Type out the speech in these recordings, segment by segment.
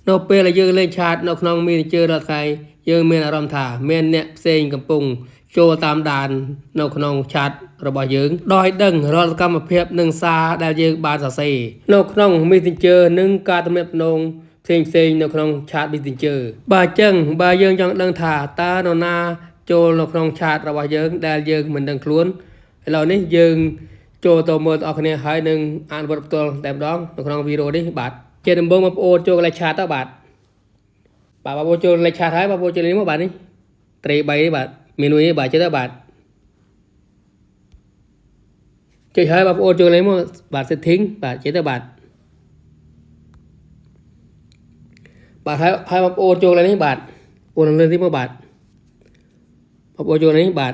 នៅពេលដែលយើងលេងឆាតនៅក្នុងមីនិជ័ររដ្ឋថៃយើងមានអារម្មណ៍ថាមានអ្នកផ្សេងកំពុងចូលតាមដាននៅក្នុងឆាតរបស់យើងដោយដឹងរាល់សកម្មភាពនិងសារដែលយើងបានសរសេរនៅក្នុង Messenger និងការទំនាក់ទំនងផ្សេងៗនៅក្នុងឆាត Messenger បើអញ្ចឹងបើយើងចង់ដឹងថាតើនរណាចូលនៅក្នុងឆាតរបស់យើងដែលយើងមិនដឹងខ្លួនឥឡូវនេះយើងចូលទៅមើលបងប្អូនគ្នាហើយនឹងអានវត្តផ្ទាល់តែម្ដងនៅក្នុងវីដេអូនេះបាទជាដំបូងបងប្អូនចូលកន្លែងឆាតទៅបាទបងប្អូនចូលកន្លែងឆាតហើយបងប្អូនចូលនេះមកបាទនេះត្រី3នេះបាទមេនុយនេះបាទចេះទៅបាទចុចហើយបងប្អូនចូលនេះមកបាទ setting បាទចេះទៅបាទបាទហើយបងប្អូនចូលនេះបាទអូនលើនេះមកបាទបងប្អូនចូលនេះបាទ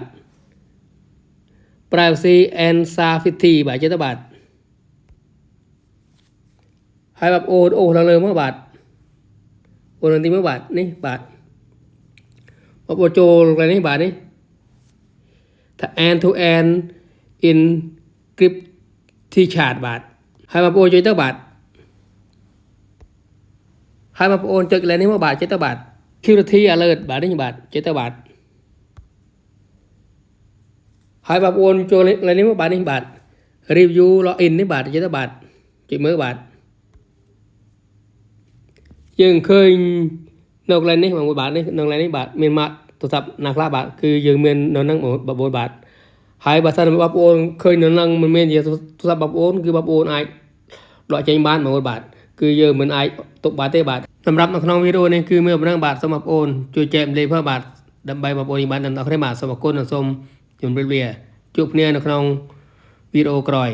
privacy and safety បាទចេះទៅបាទហើយបងប្អូនអូលើមកបាទអូនទីមកបាទនេះបាទបងប្អូនចូលនេះបាទនេះថា end to end encrypted chat បាទហើយបងប្អូនជួយទៅបាទហើយបងប្អូនចុចកន្លែងនេះមកបាទចេះទៅបាទ security alert បាទនេះបាទចេះទៅបាទហើយបងប្អូនចូលកន្លែងនេះមកបាទនេះបាទ review login នេះបាទចេះទៅបាទចុចមើលបាទយើងឃើញនៅកន្លែងនេះបងប្អូនបាទនេះនៅកន្លែងនេះបាទមានម៉ាកទូរស័ព្ទណាខ្លះបាទគឺយើងមាននៅនឹងបងប្អូនបាទហើយបើសិនបងប្អូនឃើញនៅនឹងមិនមានជាទូរស័ព្ទបងប្អូនគឺបងប្អូនអាចដកចេញបានបងប្អូនបាទគឺយើងមិនអាចទុកបានទេបាទសម្រាប់នៅក្នុងវីដេអូនេះគឺមានប៉ុណ្ណឹងបាទសូមបងប្អូនជួយចែកម្លែកផងបាទដើម្បីបងប្អូនបានដល់គ្នាបាទសូមអរគុណនិងសូមជម្រាបលាជួបគ្នានៅក្នុងវីដេអូក្រោយ